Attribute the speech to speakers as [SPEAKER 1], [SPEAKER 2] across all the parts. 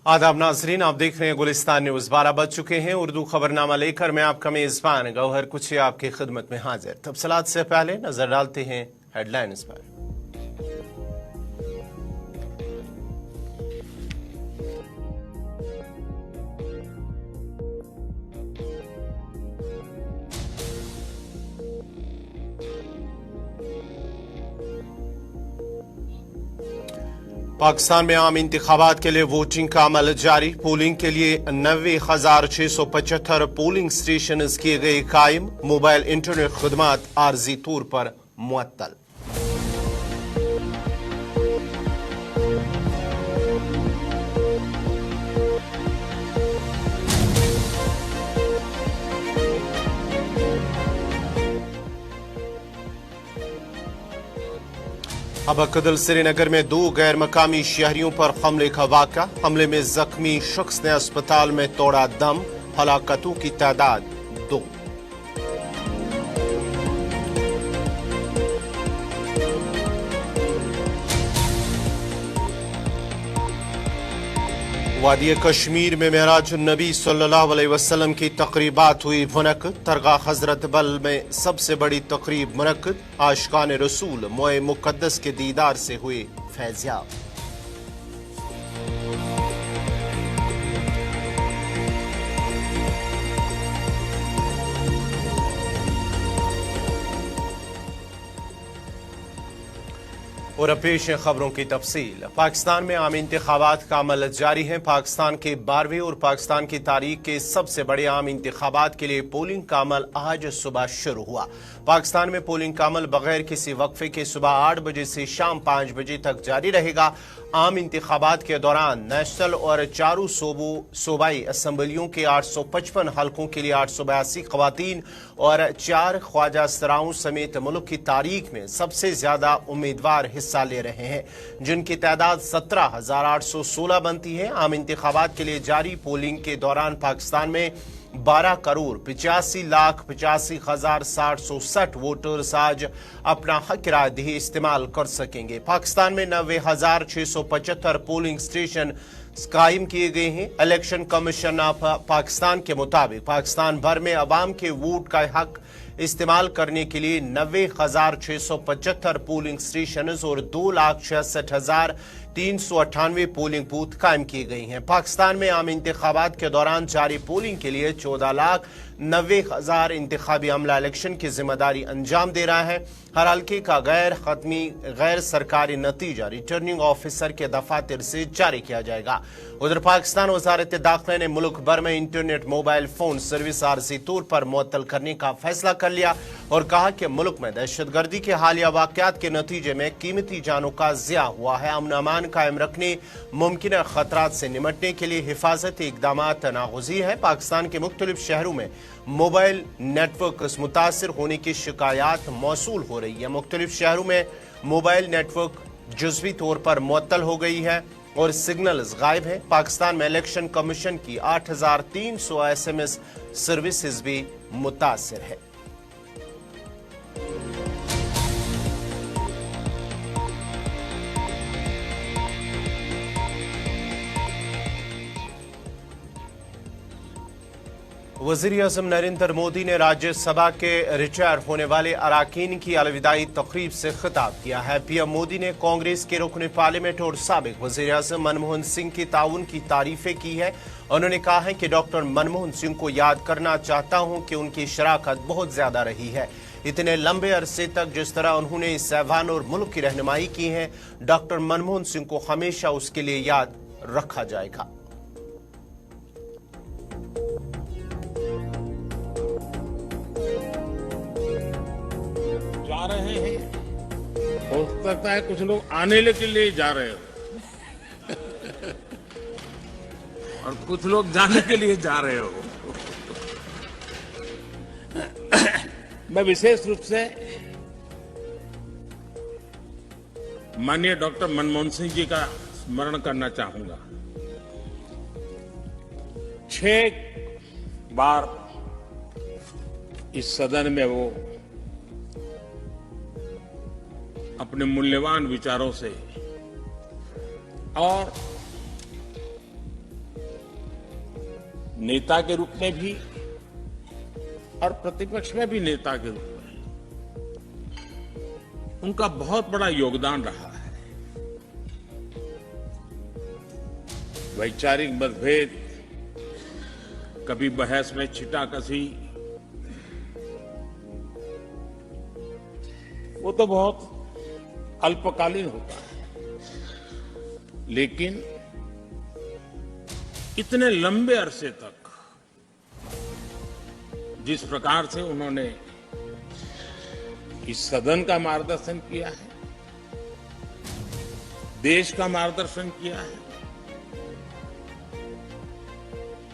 [SPEAKER 1] आदाब नाजरीन, आप देख रहे हैं गुलिस्तान न्यूज। 12 बज चुके हैं। उर्दू खबरनामा लेकर मैं आपका मेजबान गौहर कुछ आपकी खिदमत में हाजिर। तफसीलात से पहले नजर डालते हैं हेडलाइंस पर। पाकिस्तान में आम इंतखाबात के लिए वोटिंग का अमल जारी। पोलिंग के लिए 90,675 पोलिंग स्टेशन किए गए कायम। मोबाइल इंटरनेट खदमात आर्जी तौर पर मुअत्तल। अबकदल श्रीनगर में 2 गैर मकामी शहरियों पर हमले का वाक़ा। हमले में जख्मी शख्स ने अस्पताल में तोड़ा दम। हलाकतों की तादाद 2। वादी कश्मीर में मेराज नबी सल्लल्लाहु अलैहि वसल्लम की तकरीबात हुई मुनक़्क़िद। दरगाह हजरत बल में सबसे बड़ी तकरीब मुनक़्क़िद। आशिकान रसूल मोए मुक़द्दस के दीदार से हुए फैज़याब। और अब पेश है खबरों की तफसील। पाकिस्तान में आम इंतखाबात का अमल जारी है। पाकिस्तान के 12वें और पाकिस्तान की तारीख के सबसे बड़े आम इंतखाबात के लिए पोलिंग का अमल आज सुबह शुरू हुआ। पाकिस्तान में पोलिंग का अमल बगैर किसी वक्फे के सुबह 8 बजे से शाम 5 बजे तक जारी रहेगा। आम इंतखाबात के दौरान नेशनल और 4 सूबाई असम्बलियों के 855 हल्कों के लिए 882 खवातीन और 4 ख्वाजा सराओं समेत मुल्क की तारीख में सबसे ज्यादा उम्मीदवार हिस्सा ले रहे हैं, जिनकी तादाद 17,816 बनती है। आम इंतखाबात के लिए जारी पोलिंग के दौरान पाकिस्तान में 12,85,85,767 वोटर्स आज अपना हक रायदही इस्तेमाल कर सकेंगे। पाकिस्तान में 90,675 पोलिंग स्टेशन कायम किए गए हैं। इलेक्शन कमीशन ऑफ पाकिस्तान के मुताबिक पाकिस्तान भर में अवाम के वोट का हक इस्तेमाल करने के लिए 90,675 पोलिंग स्टेशन और 2,66,398 पोलिंग बूथ कायम किए गए हैं। पाकिस्तान में आम इंतखाबात के दौरान जारी पोलिंग के लिए 14,90,000 इंतखाबी अमला इलेक्शन की जिम्मेदारी अंजाम दे रहा है। हर हल्के का गैर सरकारी नतीजा रिटर्निंग ऑफिसर के दफातर से जारी किया जाएगा। उधर पाकिस्तान वजारत दाखिला ने मुल्क भर में इंटरनेट मोबाइल फोन सर्विस आर्जी तौर पर मुअत्तल करने का फैसला कर लिया और कहा कि मुल्क में दहशतगर्दी के हालिया वाकयात के नतीजे में कीमती जानों का ज़िया हुआ है। अमन अमान कायम रखने, मुमकिन खतरात से निमटने के लिए हिफाजती इकदामात नागुज़ी है। पाकिस्तान के मुख्तलिफ शहरों में मोबाइल नेटवर्क मुतासर होने की शिकायत मौसूल हो रही है। मुख्तलिफ शहरों में मोबाइल नेटवर्क जुज़वी तौर पर मुअत्तल हो गई है और सिग्नल्स गायब है। पाकिस्तान में इलेक्शन कमीशन की 8,300 SMS सर्विसेज भी मुतासर है। वज़ीर-ए-आज़म नरेंद्र मोदी ने राज्यसभा के रिटायर होने वाले अरकान की अलविदाई तकरीब से खिताब किया है। पीएम मोदी ने कांग्रेस के रुकन पार्लियामेंट और साबिक वज़ीर-ए-आज़म मनमोहन सिंह की ताउन की तारीफें की है। उन्होंने कहा है कि डॉक्टर मनमोहन सिंह को याद करना चाहता हूं कि उनकी शराकत बहुत ज्यादा रही है। इतने लंबे अरसे तक जिस तरह उन्होंने इस ऐवान और मुल्क की रहनुमाई की है, डॉक्टर मनमोहन सिंह को हमेशा उसके लिए याद रखा जाएगा।
[SPEAKER 2] जा रहे हैं, हो सकता है कुछ लोग आने के लिए जा रहे हो और कुछ लोग जाने के लिए जा रहे हो। मैं विशेष रूप से माननीय डॉक्टर मनमोहन सिंह जी का स्मरण करना चाहूंगा। 6 बार इस सदन में वो अपने मूल्यवान विचारों से और नेता के रूप में भी और प्रतिपक्ष में भी नेता के रूप में उनका बहुत बड़ा योगदान रहा है। वैचारिक मतभेद, कभी बहस में छिटाकशी, वो तो बहुत अल्पकालीन होता है, लेकिन इतने लंबे अरसे तक जिस प्रकार से उन्होंने इस सदन का मार्गदर्शन किया है, देश का मार्गदर्शन किया है,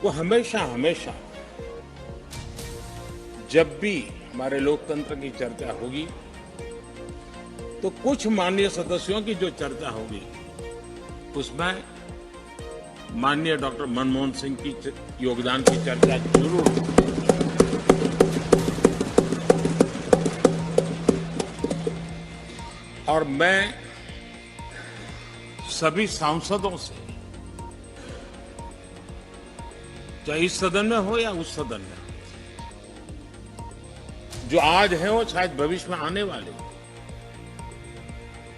[SPEAKER 2] वो हमेशा हमेशा जब भी हमारे लोकतंत्र की चर्चा होगी तो कुछ माननीय सदस्यों की जो चर्चा होगी उसमें माननीय डॉक्टर मनमोहन सिंह की योगदान की चर्चा जरूर होगी। और मैं सभी सांसदों से, चाहे इस सदन में हो या उस सदन में, जो आज है वो शायद भविष्य में आने वाले,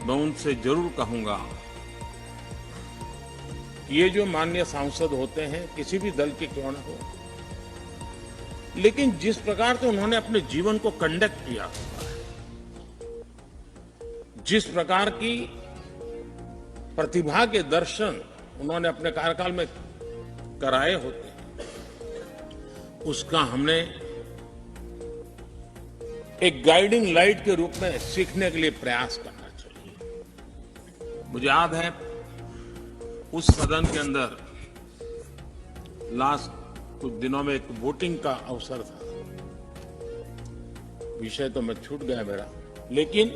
[SPEAKER 2] मैं उनसे जरूर कहूंगा, ये जो माननीय सांसद होते हैं किसी भी दल के क्यों न हो, लेकिन जिस प्रकार से उन्होंने अपने जीवन को कंडक्ट किया होता है, जिस प्रकार की प्रतिभा के दर्शन उन्होंने अपने कार्यकाल में कराए होते हैं, उसका हमने एक गाइडिंग लाइट के रूप में सीखने के लिए प्रयास करना चाहिए। मुझे याद है उस सदन के अंदर लास्ट कुछ दिनों में एक वोटिंग का अवसर था, विषय तो मैं छूट गया मेरा, लेकिन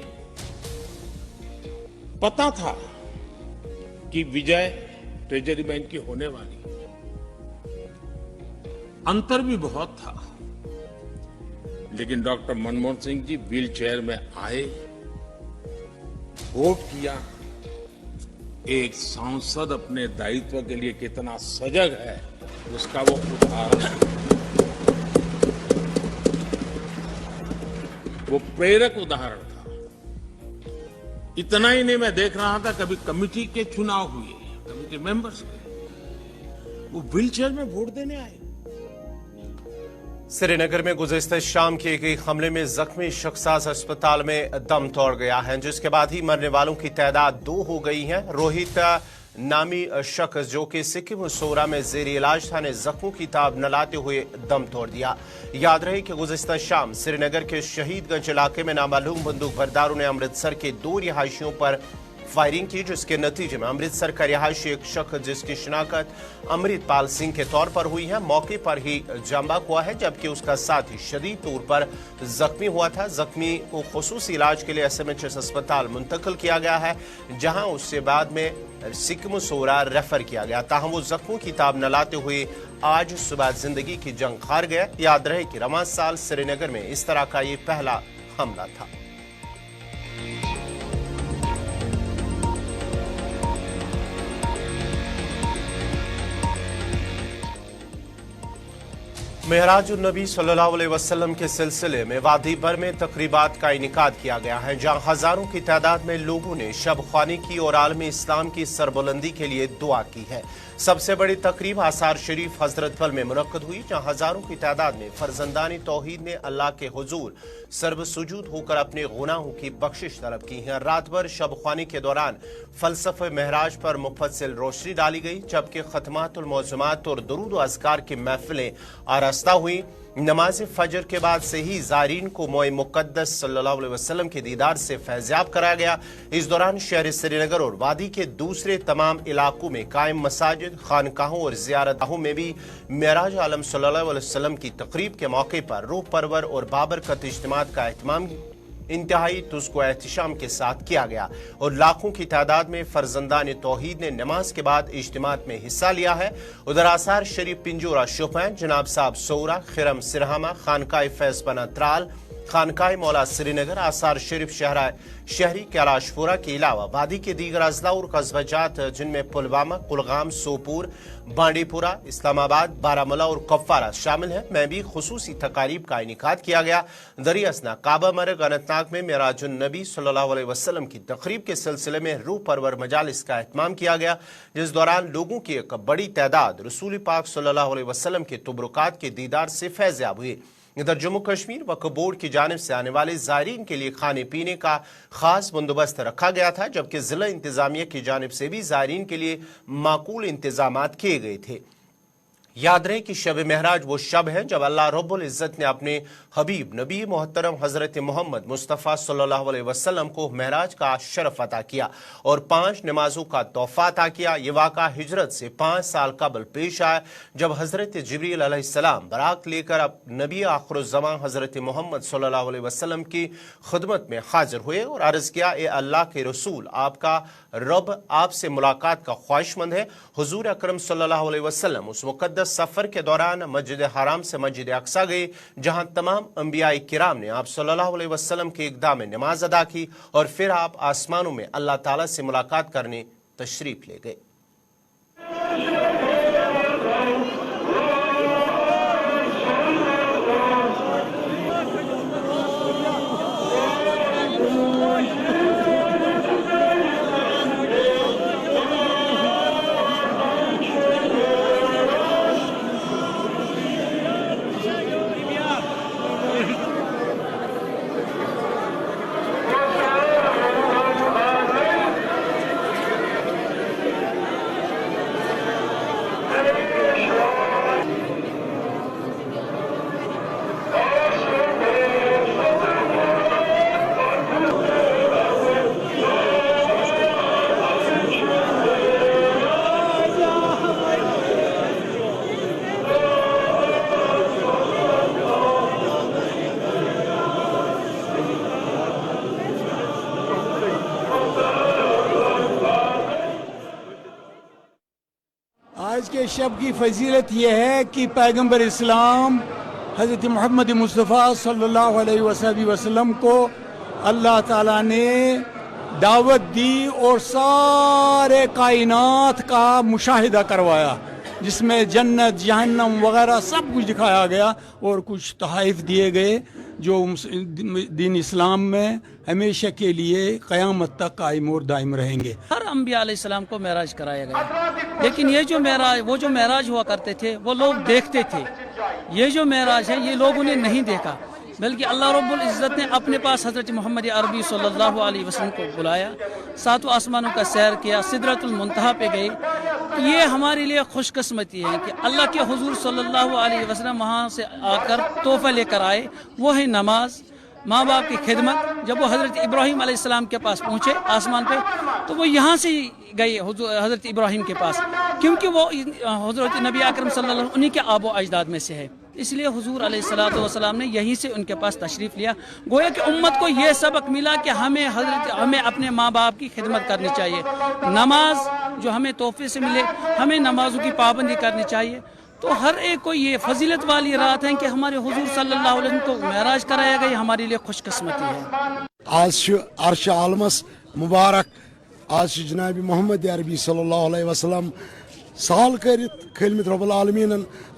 [SPEAKER 2] पता था कि विजय ट्रेजरी बैंक की होने वाली, अंतर भी बहुत था, लेकिन doctor Manmohan Singh ji wheel chair में आए, वोट किया। एक सांसद अपने दायित्व के लिए कितना सजग है उसका वो उदाहरण है, वो प्रेरक उदाहरण था। इतना ही नहीं, मैं देख रहा था कभी कमिटी के चुनाव हुए, कमिटी मेंबर्स के, वो व्हील चेयर में वोट देने आए।
[SPEAKER 1] श्रीनगर में गुज़िश्ता शाम किए गए हमले में जख्मी शख्स आज अस्पताल में दम तोड़ गया है, जिसके बाद ही मरने वालों की तादाद 2 हो गई है। रोहित नामी शख्स जो कि सिक्किम सोरा में जेरी इलाज था ने जख्मों की ताब न लाते हुए दम तोड़ दिया। याद रहे कि गुज़िश्ता शाम श्रीनगर के शहीदगंज इलाके में नामालूम बंदूक बरदारों ने अमृतसर के 2 रिहायशियों पर फायरिंग की, जिसके नतीजे में अमृतसर का रिहायशी एक शख्स जिसकी शिनाख्त अमृतपाल सिंह के तौर पर हुई है, मौके पर ही जांबाक हुआ है, जबकि उसका साथी शदीद तौर पर जख्मी हुआ था। जख्मी को खुसूसी इलाज के लिए SMHS अस्पताल मुंतकिल किया गया है, जहां उससे बाद में सिक्किम सोरा रेफर किया गया। ताहम वो जख्मों की ताब न लाते हुए आज सुबह जिंदगी की जंग हार गया। याद रहे कि रवां साल श्रीनगर में इस तरह का ये पहला हमला था। मेहराजुन नबी सल्लल्लाहु अलैहि वसल्लम के सिलसिले में वादी भर में तकरीबात का इनेकाद किया गया है, जहां हजारों की तादाद में लोगों ने शब ख्वानी की और आलमी इस्लाम की सरबुलंदी के लिए दुआ की है। सबसे बड़ी तकरीब आसार शरीफ हजरत बल में मुनक्कद हुई, जहां हजारों की तादाद में फर्जंदानी तौहीद ने अल्लाह के हुजूर सर्वसुजूद होकर अपने गुनाहों की बख्शिश तलब की है। रात भर शब ख्वानी के दौरान फलसफे महराज पर मुफस्सिल रोशनी डाली गई, जबकि खतमातुल मौज़ूमात और दुरूद व अज़कार की महफिलें आरास्ता हुई। नमाज फजर के बाद से ही ज़ारीन को मोए मुक़द्दस सल्लल्लाहु अलैहि वसल्लम के दीदार से फैज़याब कराया गया। इस दौरान शहर श्रीनगर और वादी के दूसरे तमाम इलाकों में कायम मसाजिद, खानकाहों और ज़ियारतगाहों में भी मेराज आलम सल्लल्लाहु अलैहि वसल्लम की तकरीब के मौके पर रूह परवर और बाबरकत इज्तिमात का एहतमाम इंतहाई तुस्को एहतिशाम के साथ किया गया और लाखों की तादाद में फर्जंदान तौहीद ने नमाज के बाद इज्तिमात में हिस्सा लिया है। उधर आसार शरीफ पिंजोरा शोपैन, जनाब साहब सोरा, खिरम सिरहामा, खानकाए फैज़ बना त्राल, खानकाह मौला श्रीनगर, आसार शरीफ शहरी कैलाशपुरा के अलावा वादी के दीगर अजला और कस्बाजात जिनमें पुलवामा, कुलगाम, सोपुर, बांडीपुरा, इस्लामाबाद, बारामूला और कपवारा शामिल है में भी खुसूसी तकारीब का इनेकाद किया गया। दरियासना काबा मरग अनंतनाग में मेराजुन नबी सल्लल्लाहु अलैहि वसल्लम की तकरीब के सिलसिले में रूह परवर मजालिस का एहतमाम किया गया, जिस दौरान लोगों की एक बड़ी तादाद रसूल पाक सल्लल्लाहु अलैहि वसल्लम के तुबरुकात के दीदार से फैज़याब हुए। इधर जम्मू कश्मीर वक्फ बोर्ड की जानिब से आने वाले ज़ायरीन के लिए खाने पीने का खास बंदोबस्त रखा गया था, जबकि जिला इंतजामिया की जानिब से भी ज़ायरीन के लिए माकूल इंतजामात किए गए थे। याद रहे कि शब महराज वो शब है जब अल्लाह रब्बुल इज़्ज़त ने अपने हबीब नबी मोहतरम हज़रत मोहम्मद मुस्तफ़ा सल्लल्लाहु अलैहि वसल्लम को महराज का शरफ अता किया और 5 नमाजों का तोहफा अता किया। ये वाक़ा हिजरत से 5 साल कबल पेश आया, जब हज़रत जिब्रील अलैहिस्सलाम बराक लेकर अब नबी आखिरुज़्ज़मान हज़रत मोहम्मद सल्लल्लाहु अलैहि वसल्लम की खिदमत में हाजिर हुए और अर्ज़ किया, ए अल्लाह के रसूल, आपका रब आपसे मुलाकात का ख्वाहिशमंद है। हुजूर अकरम सल्लल्लाहु अलैहि वसल्लम उस मुक़द्दस सफर के दौरान मस्जिद हराम से मस्जिद अक्सा गए, जहां तमाम अंबियाए किराम ने आप सल्लल्लाहु अलैहि वसल्लम के इक़दाम में नमाज अदा की और फिर आप आसमानों में अल्लाह ताला से मुलाकात करने तशरीफ ले गए।
[SPEAKER 3] आज के शब की फजीलत यह है कि पैगंबर इस्लाम हज़रत मोहम्मद मुस्तफ़ा सल्लल्लाहु अलैहि वसल्लम को अल्लाह ताला ने दावत दी और सारे कायनात का मुशाहिदा करवाया, जिसमें जन्नत जहन्नम वगैरह सब कुछ दिखाया गया और कुछ तोहफ़े दिए गए जो दीन इस्लाम में हमेशा के लिए क़यामत तक कायम और दायम रहेंगे।
[SPEAKER 4] हर अंबिया अलैहिस्सलाम को महराज कराया गया, लेकिन ये जो महराज हुआ करते थे वो लोग देखते थे। ये जो महराज है ये लोगों ने नहीं देखा, बल्कि अल्लाह रब्बुल इज़्ज़त ने अपने पास हज़रत मोहम्मद अरबी सल्लल्लाहु अलैहि वसल्लम को बुलाया, 7 आसमानों का सैर किया, सिदरतुल मुंतहा पे गए। ये हमारे लिए खुशकिस्मती है कि अल्लाह के हुजूर सल्लल्लाहु अलैहि वसल्लम वहाँ से आकर तोहफा लेकर आए, वो है नमाज, माँ बाप की खिदमत। जब वो हज़रत इब्राहीम अलैहिस्सलाम के पास पहुँचे आसमान पे, तो वो यहाँ से गए हज़रत इब्राहीम के पास, क्योंकि वो हज़रत नबी अकरम सल्लल्लाहु उन्हीं के आबो अजदाद में से है, इसलिए हुजूर अलैहिस्सलातु वस्सलाम ने यहीं से उनके पास तशरीफ़ लिया। गोया कि उम्मत को ये सबक मिला कि हमें अपने माँ बाप की खिदमत करनी चाहिए। नमाज जो हमें तोहफे से मिले, हमें नमाजों की पाबंदी करनी चाहिए। तो हर एक को ये फजीलत वाली रात है कि हमारे हुजूर सल्लल्लाहु अलैहि वसल्लम को महराज कराया गया, हमारे लिए खुशकिस्मती है।
[SPEAKER 5] आज अर्श आलमस मुबारक, आज जनाब मोहम्मद अरबी सल्लल्लाहु अलैहि वसल्लम साल कर खिलमत रब्बुल आलमीन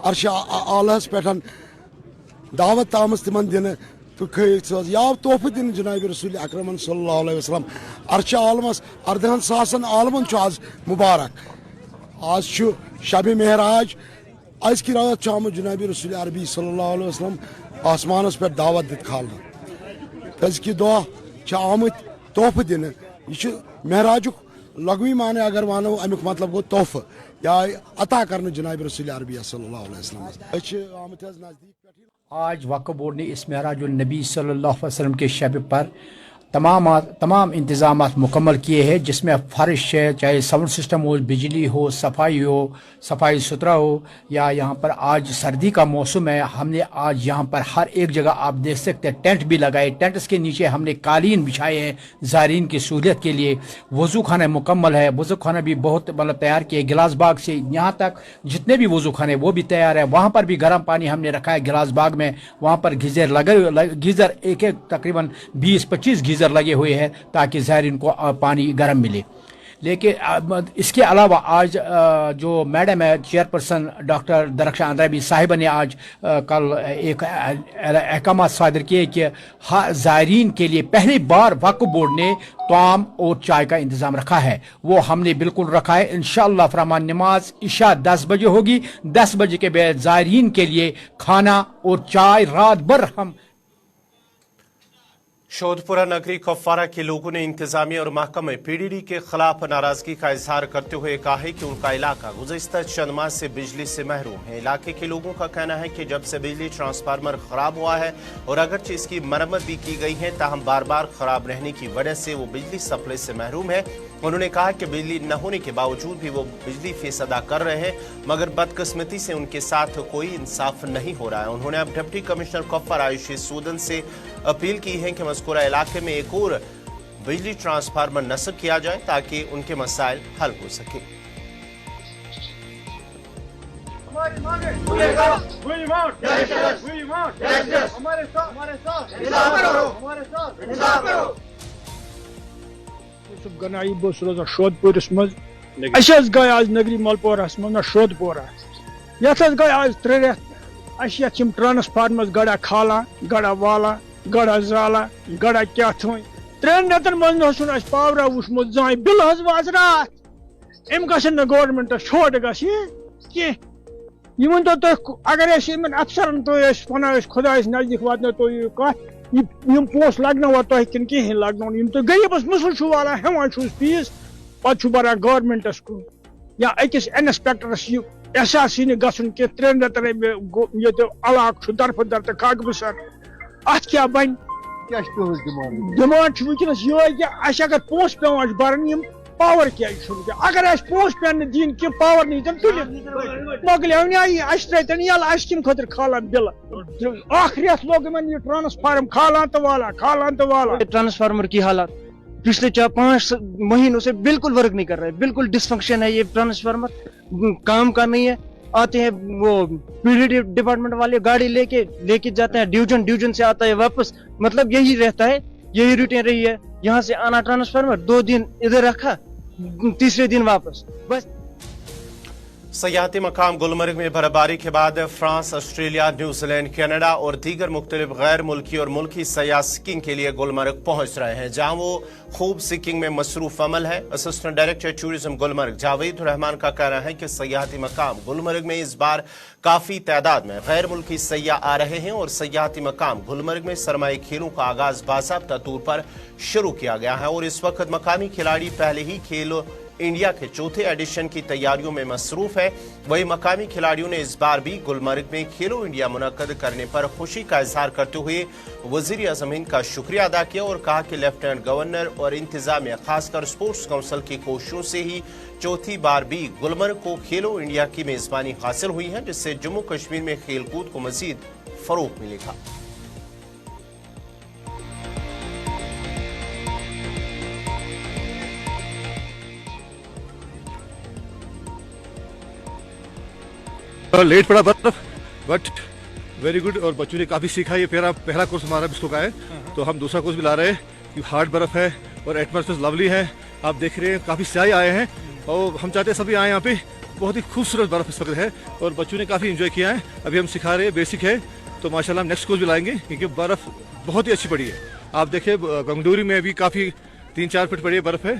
[SPEAKER 5] अर्श आलहस पे दावत तामस तिमन दिन तो याव तोहफे दिन जनाब रसूल अकरम सल्लल्लाहु अलैहि वसल्लम अर्श आलमस 18 सासन आलमन आज मुबारक। आज शब महराज आज की रात आमुत जनाब रसूल अरबी सल्लल्लाहु अलैहि वसल्लम आसमानस पे दावत दित खालना, अजक दह आमुत तोहफे दिन। यह महराज लगवी माने अगर वानो अमुक मतलब गो तोहफे या अता करने जनाब रसूल अरबी सल्लल्लाहु अलैहि वसल्लम।
[SPEAKER 6] आज वक्फ बोर्ड ने इस महराजुन नबी सल्लल्लाहु अलैहि वसल्लम के शब पर तमाम इंतजाम मुकम्मल किए हैं, जिसमें फर्श है, चाहे साउंड सिस्टम हो, बिजली हो, सफाई सुथरा हो, या यहाँ पर आज सर्दी का मौसम है, हमने आज यहाँ पर हर एक जगह आप देख सकते हैं टेंट भी लगाए, टेंट्स के नीचे हमने कालीन बिछाए हैं ज़ायरीन की सहूलियत के लिए। वज़ू खाना मुकम्मल है, वज़ू खाना भी बहुत मतलब तैयार किए, गिलास बाग से यहाँ तक जितने भी वज़ू खाने वो भी तैयार है। वहाँ पर भी गर्म पानी हमने रखा है गिलास बाग में, वहाँ पर गीज़र एक तकरीबन 20-25 गीज़र लगे हुए हैं ताकि ज़ायरीन को पानी गर्म मिले। लेकिन इसके अलावा आज जो मैडम है चेयरपर्सन डॉक्टर दरख्शान अंद्राबी साहिबा ने आज कल एक अहकाम सादर किए कि ज़ायरीन के लिए पहली बार वक्फ बोर्ड ने ताम और चाय का इंतज़ाम रखा है, वो हमने बिल्कुल रखा है। इंशाअल्लाह फरमान नमाज इशा 10 बजे होगी, 10 बजे के बाद ज़ायरीन के लिए खाना और चाय रात भर हम।
[SPEAKER 1] शोधपुरा नगरी कुपवारा के लोगों ने इंतजामिया और महकमे पीडीडी के खिलाफ नाराजगी का इजहार करते हुए कहा है कि उनका इलाका गुज़िश्ता चंद माह से बिजली से महरूम है। इलाके के लोगों का कहना है कि जब से बिजली ट्रांसफार्मर खराब हुआ है और अगरचे इसकी मरम्मत भी की गई है, ताहम बार बार खराब रहने की वजह से वो बिजली सप्लाई से महरूम है। उन्होंने कहा कि बिजली न होने के बावजूद भी वो बिजली फीस अदा कर रहे हैं, मगर बदकिस्मती से उनके साथ कोई इंसाफ नहीं हो रहा है। उन्होंने अब डिप्टी कमिश्नर कुपवारा आयुषी सूदन से अपील की है कि मज़कूरा इलाके में एक और बिजली ट्रांसफार्मर नस्ब किया जाए ताकि उनके मसाइल हल हो सके।
[SPEAKER 7] गनाई बस रोजा शोधपुरस मज गए आज नगरी मलपोरस मज शोधपुरा यथ गए आज 3 रेत अ ट्रांसफार्मर गड़ा खाला गड़ा वाला गड़ा जाला गड़ा क्या 3 रेतन मज पावर वुचमुत जान बिल वाज रात अम गन गवर्नमेंट छोट गे वन तो अगर अफसरन तो वन खुदा नजदीक वात तो कत पोस लगनवा तुम कि कहें लगन तो गरीबस मुसल वाला हेवान फीस पे बरान गवर्नमेंटस को या अकिस इंस्पेक्टरस एहसास यह गन कि 3 रेतन ये इलाक दरफ दर तो कागबसर अत क्या बन डिमांड वनस ये कि अगर पोस पे बरन पावर क्या अगर पोस पे दिन कि पावर नी तुल मोकल त्रन यल कम खुद खालान बिल रेत लोग ये ट्रांसफार्म खालान तो वाला
[SPEAKER 8] ट्रांसफार्मर की हालत पिछले 4-5 महीनों से बिल्कुल वर्क नहीं कर रहा है, बिल्कुल डिसफंक्शन है। ये ट्रांसफार्मर काम का नहीं है। आते हैं वो पीडीडी डिपार्टमेंट वाले गाड़ी लेके जाते हैं डिवीजन से आता है वापस, मतलब यही रहता है, यही रूटीन रही है। यहाँ से आना ट्रांसफार्मर 2 दिन इधर रखा, तीसरे दिन वापस बस।
[SPEAKER 1] सयाहती मकाम गुलमर्ग में बर्फबारी के बाद फ्रांस, ऑस्ट्रेलिया, न्यूजीलैंड, कनाडा और दीगर मुख्तलिफ गैर मुल्की और मुल्की सयाह सिकिंग के लिए गुलमर्ग पहुंच रहे हैं, जहां वो खूब सिकिंग में मसरूफ अमल है। Assistant director tourism Gulmarg Javed Rahman का कहना है कि सयाहती मकाम गुलमर्ग में इस बार काफी तादाद में गैर मुल्की सयाह आ रहे हैं और सयाहती मकाम गुलमर्ग में सरमाई खेलों का आगाज बाज़ाब्ता तौर पर शुरू किया गया है और इस वक्त मकामी खिलाड़ी पहले ही खेलो इंडिया के 4थे एडिशन की तैयारियों में मसरूफ है। वही मकामी खिलाड़ियों ने इस बार भी गुलमर्ग में खेलो इंडिया मुनक्कद करने पर खुशी का इजहार करते हुए वजीर आज़म हिंद का शुक्रिया अदा किया और कहा कि लेफ्टिनेंट गवर्नर और इंतजामिया खासकर स्पोर्ट्स काउंसिल की कोशिशों से ही 4थी बार भी गुलमर्ग को खेलो इंडिया की मेजबानी हासिल हुई है, जिससे जम्मू कश्मीर में खेलकूद को मजीद फरोग मिलेगा।
[SPEAKER 9] लेट पड़ा बर्फ बट वेरी गुड, और बच्चों ने काफ़ी सीखा। ये पहला कोर्स हमारा बिस्को का है, तो हम दूसरा कोर्स भी ला रहे हैं कि हार्ड बर्फ है और एटमॉस्फेयर लवली है। आप देख रहे हैं काफ़ी स्याही आए हैं और हम चाहते हैं सभी आए यहाँ पे। बहुत ही खूबसूरत बर्फ इस वक्त है और बच्चों ने काफ़ी इंजॉय किया है। अभी हम सिखा रहे हैं, बेसिक है, तो माशाल्लाह हम नेक्स्ट कोर्स भी लाएंगे क्योंकि बर्फ बहुत ही अच्छी पड़ी है। आप देखिए गंगडोरी में भी काफ़ी 3-4 फीट पड़ी बर्फ है,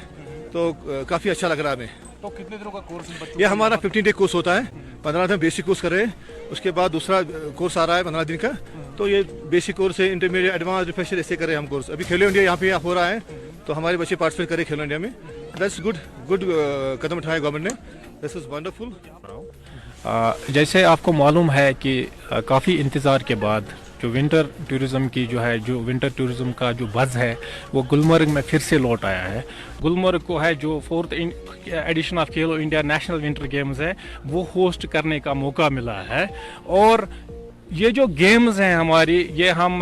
[SPEAKER 9] तो काफ़ी अच्छा लग रहा है हमें।
[SPEAKER 10] तो कितने दिनों का कोर्स?
[SPEAKER 9] ये हमारा 15 डे कोर्स होता है। 15 दिन बेसिक कोर्स कर रहे हैं, उसके बाद दूसरा कोर्स आ रहा है 15 दिन का। तो ये बेसिक कोर्स है, इंटरमीडिएट, एडवांस, रिफ्रेशर ऐसे कर रहे हैं हम कोर्स। अभी खेलो इंडिया यहाँ पे हो रहा है, तो हमारे बच्चे पार्टिसिपेट करें खेलो इंडिया में। दैट्स गुड कदम उठाया गवर्नमेंट ने, दिस इज वंडरफुल।
[SPEAKER 10] जैसे आपको मालूम है कि काफ़ी इंतज़ार के बाद जो विंटर टूरिज्म की जो विंटर टूरिज्म का जो बज़ है वो गुलमर्ग में फिर से लौट आया है। गुलमर्ग को है जो 4th addition of Khelo India national winter games है वो होस्ट करने का मौका मिला है। और ये जो गेम्स हैं हमारी, ये हम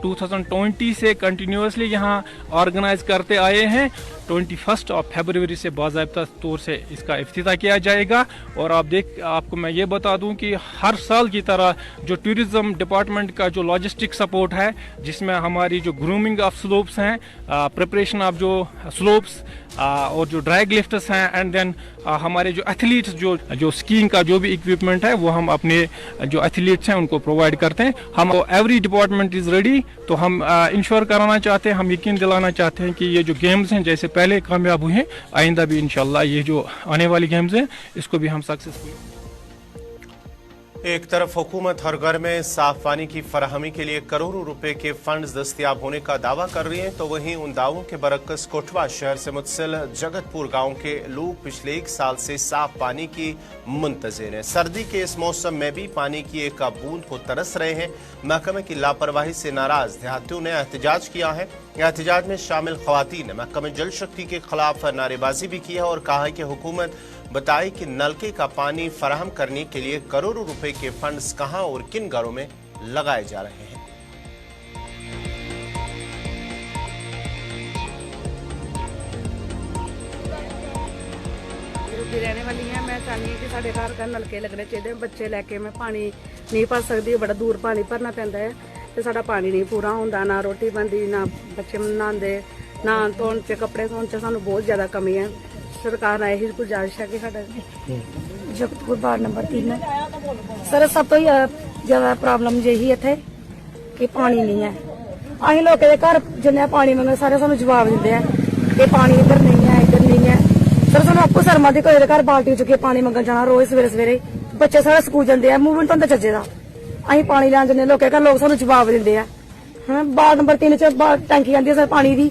[SPEAKER 10] 2020 से कंटिन्यूसली यहाँ ऑर्गेनाइज करते आए हैं। 21 फरवरी से बाज़ाब्ता तौर से इसका इफ्तिताह किया जाएगा। और आपको मैं ये बता दूं कि हर साल की तरह जो टूरिज्म डिपार्टमेंट का जो लॉजिस्टिक सपोर्ट है, जिसमें हमारी जो ग्रूमिंग ऑफ स्लोप्स हैं, प्रिपरेशन ऑफ जो स्लोप्स और जो ड्रैग लिफ्ट्स हैं, एंड देन हमारे जो एथलीट्स जो स्कीइंग का जो भी इक्विपमेंट है वो हम अपने जो एथलीट्स हैं उनको प्रोवाइड करते हैं। हम एवरी डिपार्टमेंट इज़ रेडी। तो हम इंश्योर कराना चाहते हैं, हम यकीन दिलाना चाहते हैं कि ये जो गेम्स हैं जैसे पहले कामयाब हुए हैं, आइंदा भी इंशाल्लाह ये जो आने वाली गेम्स हैं इसको भी हम सक्सेसफुल।
[SPEAKER 1] एक तरफ हुकूमत हर घर में साफ पानी की फराहमी के लिए करोड़ों रुपए के फंड्स दस्तियाब होने का दावा कर रही है, तो वहीं उन दावों के बरक्स कोटवा शहर से मुतसिल जगतपुर गांव के लोग पिछले 1 साल से साफ पानी की मुंतजिर हैं। सर्दी के इस मौसम में भी पानी की एक बूंद को तरस रहे हैं। महकमे की लापरवाही से नाराज देहातियों ने एहतजाज किया है। एहतजाज में शामिल खवातीन ने महकमे जल शक्ति के खिलाफ नारेबाजी भी की है और कहा है कि हुकूमत बताए कि नलके का पानी फराहम करने के लिए करोड़ों रुपए के फंड्स कहां और किन घरों में लगाए जा रहे हैं।
[SPEAKER 11] रहने वाली है, मैं चाहती हूँ कि साढ़े घर का नलके लगने चाहिए। बच्चे लैके मैं पानी नहीं भर सकती, बड़ा दूर पानी भरना पैंदा है तो साडा पानी नहीं पूरा होंदा, ना रोटी बनती, ना बच्चे नहांदे, नहान धोन च कपड़े धोन च सानू बहुत ज्यादा कमी है। सरकार ने यही गुजारिश है कि साडा जगतपुर वार्ड नंबर 3 सर सब तो ज्यादा प्रॉब्लम यही इत्थे कि पानी नहीं है। असीं लोकें दे घर जिन्ने पानी मंगे सारे सानू जवाब दिंदे आ कि पानी इधर नहीं है, इधर नहीं है। सर सानू आपको शर्मा दी कोई घर बाल्टी चुके पानी मंगन जाना रोज सवेरे सवेरे, बच्चे सारे स्कूल जाते हैं, मूवमेंट होंदा चज्जे दा। असीं पानी लैन जन्ने लोकें घर, लोग सानू जवाब दिंदे आ। वार्ड नंबर 3 च टैंकी आंदी है सर पानी दी,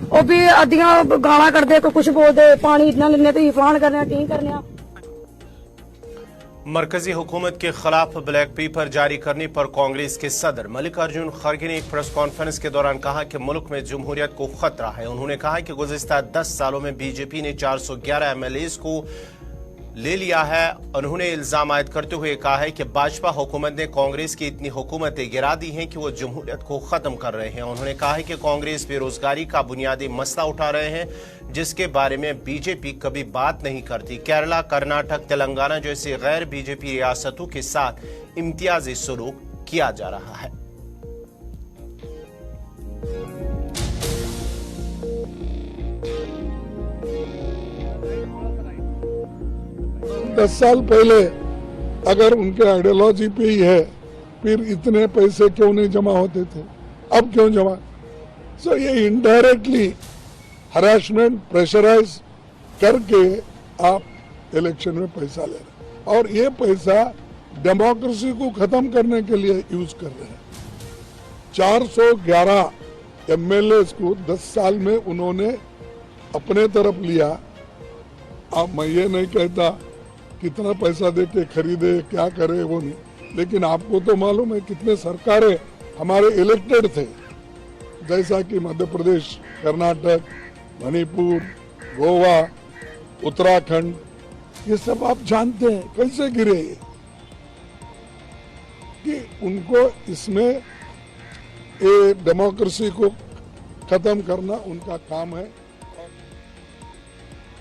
[SPEAKER 11] वो भी अद्धियां गालां कड्डदे, कोई कुछ बोलदे, पानी इतना लेने तो फलान करने टी करने।
[SPEAKER 1] मरकजी हुकूमत के खिलाफ ब्लैक पेपर जारी करने पर कांग्रेस के सदर मल्लिकार्जुन खड़गे ने एक प्रेस कॉन्फ्रेंस के दौरान कहा कि मुल्क में जमहूरियत को खतरा है। उन्होंने कहा कि गुज़िश्ता 10 सालों में बीजेपी ने 411 MLAs को ले लिया है। उन्होंने इल्जाम आयद करते हुए कहा है कि भाजपा हुकूमत ने कांग्रेस की इतनी हुकूमतें गिरा दी हैं कि वो जमहूरियत को खत्म कर रहे हैं। उन्होंने कहा है कि कांग्रेस बेरोजगारी का बुनियादी मसला उठा रहे हैं, जिसके बारे में बीजेपी कभी बात नहीं करती। केरला, कर्नाटक, तेलंगाना जैसी गैर बीजेपी रियासतों के साथ इम्तियाजी सलूक किया जा रहा है।
[SPEAKER 12] दस साल पहले अगर उनके आइडियोलॉजी पे ही है, फिर इतने पैसे क्यों नहीं जमा होते थे, अब क्यों जमा? सो ये इनडायरेक्टली हरासमेंट, प्रेशराइज करके आप इलेक्शन में पैसा ले रहे, और ये पैसा डेमोक्रेसी को खत्म करने के लिए यूज कर रहे हैं। 411 MLAs को 10 साल में उन्होंने अपने तरफ लिया। अब मैं ये नहीं कहता कितना पैसा दे के खरीदे, क्या करे, वो नहीं, लेकिन आपको तो मालूम है कितने सरकारें हमारे इलेक्टेड थे, जैसा कि मध्य प्रदेश, कर्नाटक, मणिपुर, गोवा, उत्तराखंड, ये सब आप जानते हैं कैसे गिरे ये, कि उनको इसमें ये डेमोक्रेसी को खत्म करना उनका काम है।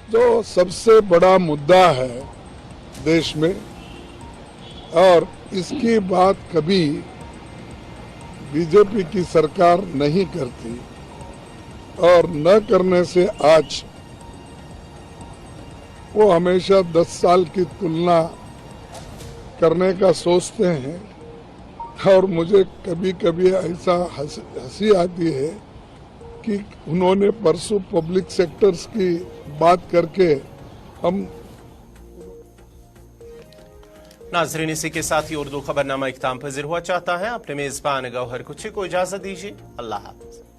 [SPEAKER 12] जो सबसे बड़ा मुद्दा है देश में, और इसकी बात कभी बीजेपी की सरकार नहीं करती, और न करने से आज वो हमेशा 10 साल की तुलना करने का सोचते हैं। और मुझे कभी कभी ऐसा हंसी आती है कि उन्होंने परसों पब्लिक सेक्टर्स की बात करके हम।
[SPEAKER 1] नाजरीन, इसी के साथ ही उर्दू खबरनामा इख्तिताम पज़ीर हुआ चाहता है। अपने मेजबान गौहर कुची को इजाजत दीजिए। अल्लाह हाफ़िज़।